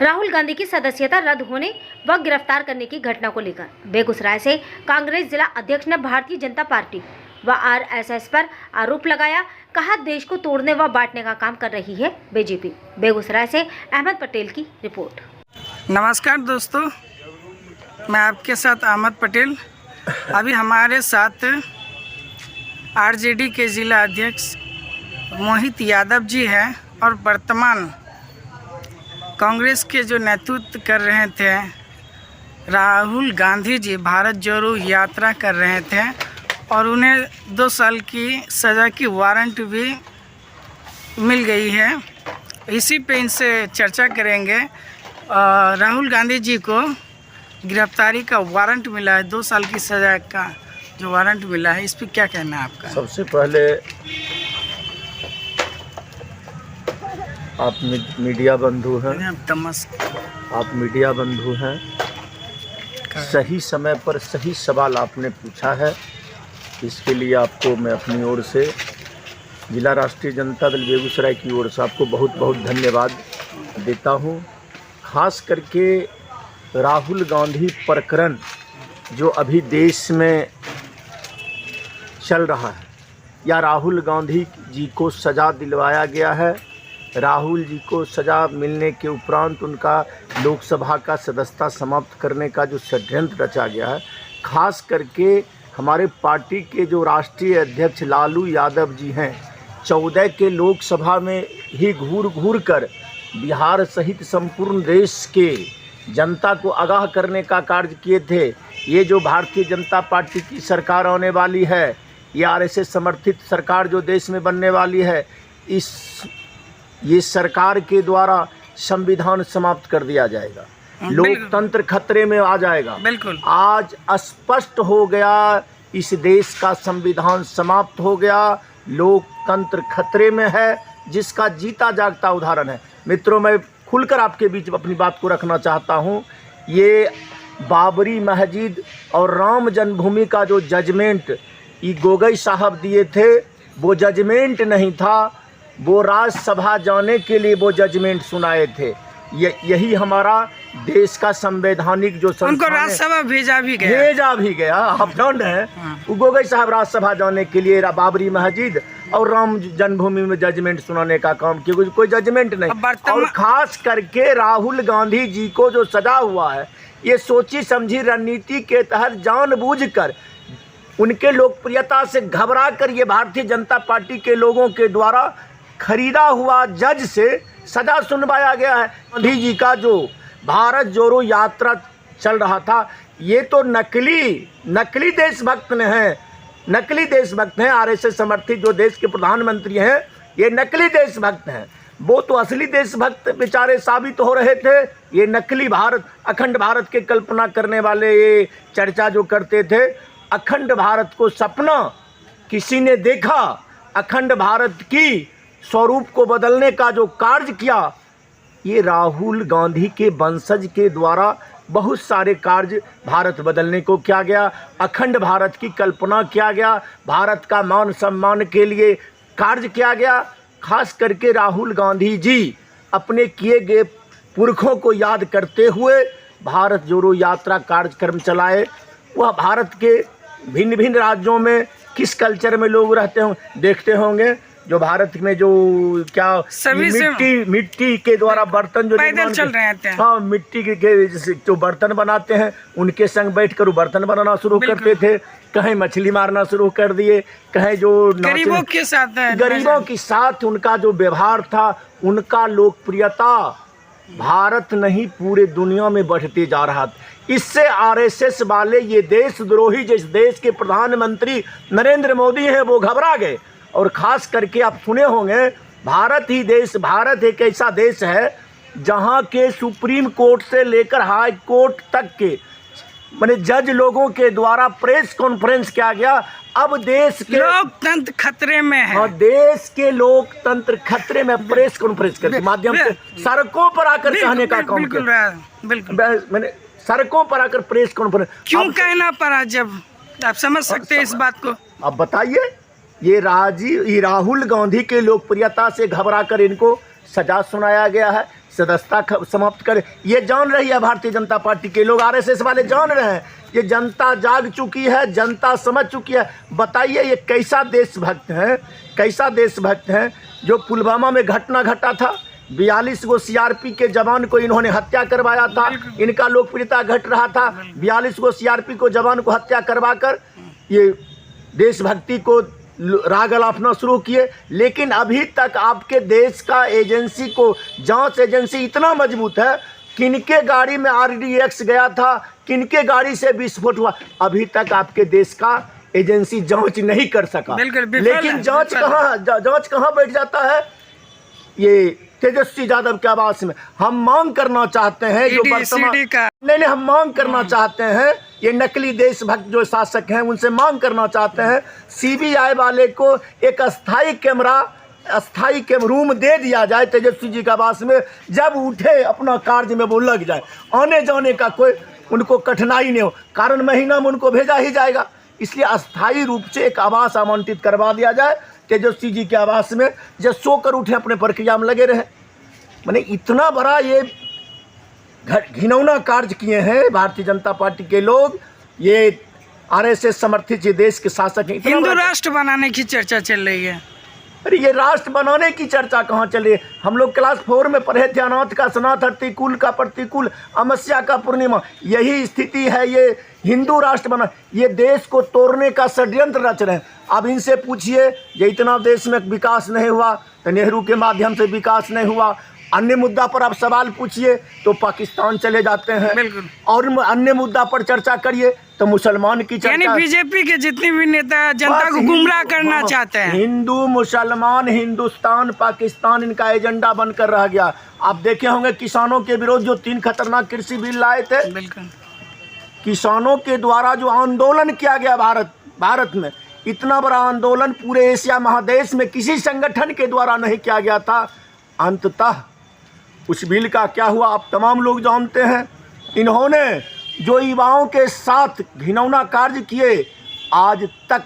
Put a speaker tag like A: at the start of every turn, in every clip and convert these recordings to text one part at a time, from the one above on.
A: राहुल गांधी की सदस्यता रद्द होने व गिरफ्तार करने की घटना को लेकर बेगूसराय से कांग्रेस जिला अध्यक्ष ने भारतीय जनता पार्टी व आरएसएस पर आरोप लगाया। कहा, देश को तोड़ने व बांटने का काम कर रही है बीजेपी। बेगूसराय से अहमद पटेल की रिपोर्ट।
B: नमस्कार दोस्तों, मैं आपके साथ अहमद पटेल। अभी हमारे साथ आरजेडी के जिला अध्यक्ष मोहित यादव जी हैं और वर्तमान कांग्रेस के जो नेतृत्व कर रहे थे राहुल गांधी जी भारत जोड़ो यात्रा कर रहे थे और उन्हें 2 साल की सज़ा की वारंट भी मिल गई है। इसी पे इनसे चर्चा करेंगे। राहुल गांधी जी को गिरफ्तारी का वारंट मिला है, 2 साल की सज़ा का जो वारंट मिला है, इस पर क्या कहना है आपका?
C: सबसे पहले आप मीडिया बंधु हैं, आप मीडिया बंधु हैं। सही समय पर सही सवाल आपने पूछा है, इसके लिए आपको मैं अपनी ओर से जिला राष्ट्रीय जनता दल बेगूसराय की ओर से आपको बहुत बहुत धन्यवाद देता हूं। खास करके राहुल गांधी प्रकरण जो अभी देश में चल रहा है, या राहुल गांधी जी को सज़ा दिलवाया गया है। राहुल जी को सज़ा मिलने के उपरांत उनका लोकसभा का सदस्यता समाप्त करने का जो षड्यंत्र रचा गया है, खास करके हमारे पार्टी के जो राष्ट्रीय अध्यक्ष लालू यादव जी हैं, 14 के लोकसभा में ही घूर घूर कर बिहार सहित संपूर्ण देश के जनता को आगाह करने का कार्य किए थे। ये जो भारतीय जनता पार्टी की सरकार आने वाली है, ये आरएसएस समर्थित सरकार जो देश में बनने वाली है, ये सरकार के द्वारा संविधान समाप्त कर दिया जाएगा, लोकतंत्र खतरे में आ जाएगा।
B: बिल्कुल,
C: आज स्पष्ट हो गया, इस देश का संविधान समाप्त हो गया, लोकतंत्र खतरे में है, जिसका जीता जागता उदाहरण है। मित्रों, मैं खुलकर आपके बीच अपनी बात को रखना चाहता हूं। ये बाबरी मस्जिद और राम जन्मभूमि का जो जजमेंट ये गोगोई साहब दिए थे, वो जजमेंट नहीं था, वो राज्यसभा जाने के लिए वो जजमेंट सुनाए थे। यही हमारा देश का संवैधानिक जो
B: उनको राज्यसभा भेजा भी गया अपराध है। गोगोई साहब राज्यसभा जाने के लिए बाबरी मस्जिद और राम जन्मभूमि में जजमेंट सुनाने का काम किया, कोई जजमेंट नहीं। और खास करके राहुल गांधी जी को जो सजा हुआ है, ये सोची समझी रणनीति के तहत जानबूझकर उनके लोकप्रियता से घबरा कर ये भारतीय जनता पार्टी के लोगों के द्वारा खरीदा हुआ जज से सजा सुनवाया गया है। गांधी जी का जो भारत जोड़ो यात्रा चल रहा था, ये तो नकली देशभक्त हैं, नकली देशभक्त हैं। आरएसएस समर्थित जो देश के प्रधानमंत्री हैं, ये नकली देशभक्त हैं। वो तो असली देशभक्त बेचारे साबित हो रहे थे। ये नकली भारत, अखंड भारत के कल्पना करने वाले ये चर्चा जो करते थे, अखंड भारत को सपना किसी ने देखा, अखंड भारत की स्वरूप को बदलने का जो कार्य किया, ये राहुल गांधी के वंशज के द्वारा बहुत सारे कार्य भारत बदलने को किया गया, अखंड भारत की कल्पना किया गया, भारत का मान सम्मान के लिए कार्य किया गया। खास करके राहुल गांधी जी अपने किए गए पुरखों को याद करते हुए भारत जोड़ो यात्रा कार्यक्रम चलाए। वह भारत के भिन्न भिन्न राज्यों में किस कल्चर में लोग रहते हों, देखते होंगे। जो भारत में जो क्या मिट्टी के द्वारा बर्तन जो पैदल चल रहे थे,
C: हाँ, मिट्टी के जो बर्तन बनाते हैं, उनके संग बैठकर बर्तन बनाना शुरू करते थे। कहीं मछली मारना शुरू कर दिए, कहीं जो
B: गरीबों के
C: साथ उनका जो व्यवहार था, उनका लोकप्रियता भारत नहीं पूरे दुनिया में बढ़ते जा रहा था। इससे आरएसएस वाले, ये देशद्रोही जिस देश के प्रधानमंत्री नरेंद्र मोदी हैं, वो घबरा गए। और ख़ास करके आप सुने होंगे, भारत एक ऐसा देश है जहां के सुप्रीम कोर्ट से लेकर हाई कोर्ट तक के माने जज लोगों के द्वारा प्रेस कॉन्फ्रेंस किया गया। अब देश के
B: लोकतंत्र खतरे में है,
C: और देश के लोकतंत्र खतरे में प्रेस कॉन्फ्रेंस के माध्यम से सड़कों पर आकर कहने का काम किया।
B: बिल्कुल,
C: मैंने सड़कों पर आकर प्रेस कॉन्फ्रेंस
B: क्यों कहना पड़ा, जब आप समझ सकते हैं इस बात को?
C: अब बताइए, ये राहुल गांधी के लोकप्रियता से घबराकर इनको सजा सुनाया गया है।
B: सदस्यता समाप्त करें। ये जान रही है भारतीय जनता पार्टी के लोग, आरएसएस वाले जान रहे हैं, ये जनता जाग चुकी है, जनता समझ चुकी है। बताइए ये कैसा देशभक्त है, कैसा देशभक्त है। जो पुलवामा में घटना घटा था, 42 गो सीआरपी के जवान को इन्होंने हत्या करवाया था, इनका लोकप्रियता घट रहा था। 42 गो सीआरपी को जवान को हत्या करवाकर ये देशभक्ति को राग अलापना शुरू किए। लेकिन अभी तक आपके देश का एजेंसी को, जांच एजेंसी इतना मजबूत है, किनके गाड़ी में RDX गया था, किनके गाड़ी से विस्फोट हुआ, अभी तक आपके देश का एजेंसी जांच नहीं कर सका। लेकिन जांच कहाँ बैठ जाता है, ये तेजस्वी यादव के आवास में। हम मांग करना चाहते हैं जो वर्तमान नहीं, हम मांग करना चाहते हैं, ये नकली देशभक्त जो शासक हैं उनसे मांग करना चाहते हैं, CBI वाले को एक अस्थाई रूम दे दिया जाए तेजस्वी जी के आवास में। जब उठे अपना कार्य में वो लग जाए, आने जाने का कोई उनको कठिनाई नहीं हो, कारण महीना में उनको भेजा ही जाएगा। इसलिए अस्थाई रूप से एक आवास आवंटित करवा दिया जाए तेजस्वी जी के आवास में, जब सोकर उठे अपने प्रक्रिया में लगे रहे। मैंने इतना बड़ा ये घिनौना कार्य किए हैं भारतीय जनता पार्टी के लोग। ये RSS समर्थित ये देश के शासक हैं।
D: हिंदू राष्ट्र बनाने की चर्चा चल रही है।
B: अरे ये राष्ट्र बनाने की चर्चा कहाँ चल रही है। हम लोग क्लास 4 में पढ़े थे, अनाथ का सनाथ, प्रतिकूल का प्रतिकूल, अमावस्या का पूर्णिमा। यही स्थिति है, ये हिंदू राष्ट्र बना, ये देश को तोड़ने का षड्यंत्र रच रहे हैं। अब इनसे पूछिए, ये इतना देश में विकास नहीं हुआ तो नेहरू के माध्यम से विकास नहीं हुआ। अन्य मुद्दा पर आप सवाल पूछिए तो पाकिस्तान चले जाते हैं,
D: बिल्कुल।
B: और अन्य मुद्दा पर चर्चा करिए तो मुसलमान की चर्चा।
D: यानी बीजेपी के जितने भी नेता जनता को गुमराह करना चाहते हैं।
B: हिंदू, मुसलमान, हिंदुस्तान, पाकिस्तान इनका एजेंडा बनकर रह गया। आप देखे होंगे किसानों के विरोध जो 3 खतरनाक कृषि बिल लाए थे,
D: बिल्कुल,
B: किसानों के द्वारा जो आंदोलन किया गया भारत में, इतना बड़ा आंदोलन पूरे एशिया महादेश में किसी संगठन के द्वारा नहीं किया गया था। अंततः उस बिल का क्या हुआ आप तमाम लोग जानते हैं। इन्होंने जो युवाओं के साथ घिनौना कार्य किए, आज तक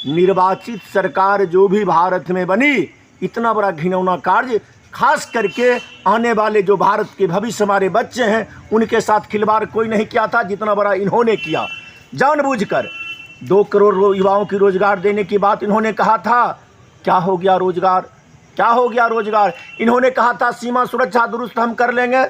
B: निर्वाचित सरकार जो भी भारत में बनी, इतना बड़ा घिनौना कार्य, खास करके आने वाले जो भारत के भविष्य हमारे बच्चे हैं उनके साथ खिलवाड़ कोई नहीं किया था जितना बड़ा इन्होंने किया। जानबूझकर 2 करोड़ युवाओं की रोजगार देने की बात इन्होंने कहा था, क्या हो गया रोजगार, क्या हो गया रोजगार। इन्होंने कहा था सीमा सुरक्षा दुरुस्त हम कर लेंगे,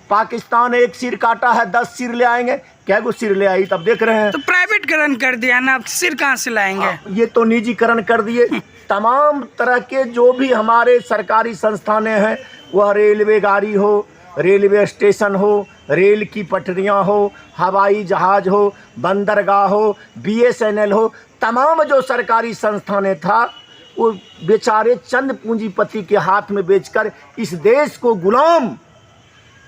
B: पाकिस्तान 1 सिर काटा है 10 सिर ले आएंगे, क्या कुछ सिर ले आई, तब देख रहे हैं।
D: तो प्राइवेटकरण कर दिया ना, अब सिर कहाँ से लाएंगे।
B: ये तो निजीकरण कर दिए। तमाम तरह के जो भी हमारे सरकारी संस्थानें हैं, वह रेलवे गाड़ी हो, रेलवे स्टेशन हो, रेल की पटरियां हो, हवाई जहाज हो, बंदरगाह हो, BSNL हो, तमाम जो सरकारी संस्थानें था वो बेचारे चंद पूंजीपति के हाथ में बेचकर इस देश को गुलाम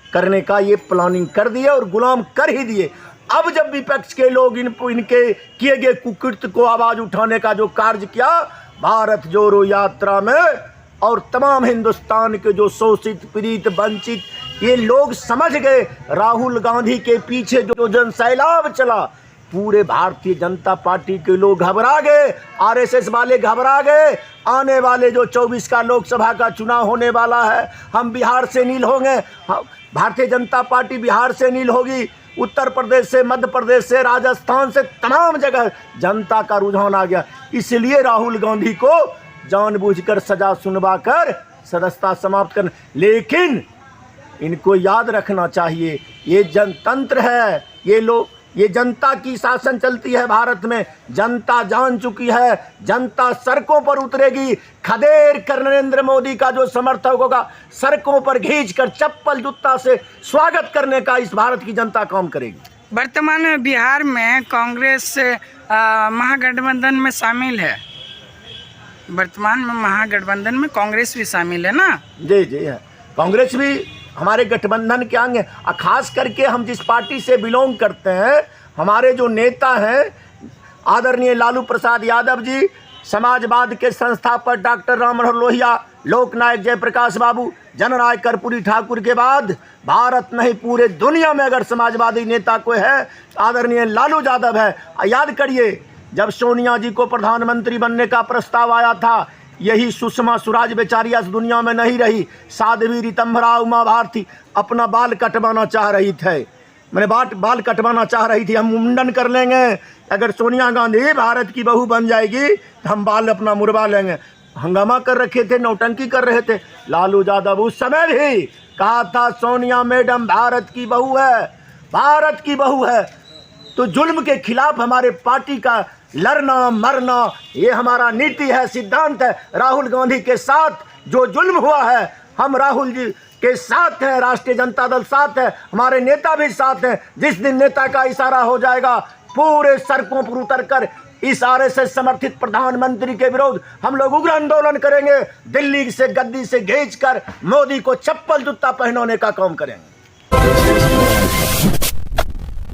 B: करने का ये प्लानिंग कर दिए और गुलाम कर ही दिए। अब जब विपक्ष के लोग इनके किए गए कुकृत्य को आवाज उठाने का जो कार्य किया भारत जोड़ो यात्रा में, और तमाम हिंदुस्तान के जो शोषित, पीड़ित, वंचित, ये लोग समझ गए राहुल गांधी के पीछे जो जनसैलाब चला, पूरे भारतीय जनता पार्टी के लोग घबरा गए, RSS वाले घबरा गए। आने वाले जो 24 का लोकसभा का चुनाव होने वाला है, हम बिहार से नील होंगे, भारतीय जनता पार्टी बिहार से नील होगी, उत्तर प्रदेश से, मध्य प्रदेश से, राजस्थान से, तमाम जगह जनता का रुझान आ गया। इसलिए राहुल गांधी को जानबूझकर सजा सुनवा कर सदस्यता समाप्त करना। लेकिन इनको याद रखना चाहिए, ये जनतंत्र है, ये जनता की शासन चलती है भारत में। जनता जान चुकी है, जनता सड़कों पर उतरेगी। खदेड़ कर नरेंद्र मोदी का जो समर्थक होगा, सड़कों पर खींच कर चप्पल जूता से स्वागत करने का इस भारत की जनता काम करेगी।
D: वर्तमान में बिहार में कांग्रेस महागठबंधन में शामिल है। वर्तमान में महागठबंधन में कांग्रेस भी शामिल है ना।
B: जी जी है, कांग्रेस भी हमारे गठबंधन के अंग है। और खास करके हम जिस पार्टी से बिलोंग करते हैं, हमारे जो नेता हैं आदरणीय लालू प्रसाद यादव जी, समाजवाद के संस्थापक डॉक्टर राम मनोहर लोहिया, लोकनायक जयप्रकाश बाबू, जननायक कर्पूरी ठाकुर के बाद भारत नहीं पूरे दुनिया में अगर समाजवादी नेता कोई है, आदरणीय लालू यादव है। याद करिए, जब सोनिया जी को प्रधानमंत्री बनने का प्रस्ताव आया था, यही सुषमा स्वराज बेचारी इस दुनिया में नहीं रही। साध्वी ऋतंभरा उमा भारती अपना बाल कटवाना चाह रही थे, मैंने बाल कटवाना चाह रही थी। हम मुंडन कर लेंगे, अगर सोनिया गांधी भारत की बहू बन जाएगी तो हम बाल अपना मुड़वा लेंगे। हंगामा कर रखे थे, नौटंकी कर रहे थे। लालू यादव उस समय भी कहा था सोनिया मैडम भारत की बहू है, भारत की बहू है। तो जुल्म के खिलाफ हमारे पार्टी का लड़ना मरना ये हमारा नीति है, सिद्धांत है। राहुल गांधी के साथ जो जुल्म हुआ है, हम राहुल जी के साथ हैं, राष्ट्रीय जनता दल साथ है, हमारे नेता भी साथ हैं। जिस दिन नेता का इशारा हो जाएगा पूरे सड़कों पर उतरकर इस आरएसएस समर्थित प्रधानमंत्री के विरोध हम लोग उग्र आंदोलन करेंगे। दिल्ली से गद्दी से खींचकर मोदी को चप्पल जूता पहनाने का काम करेंगे।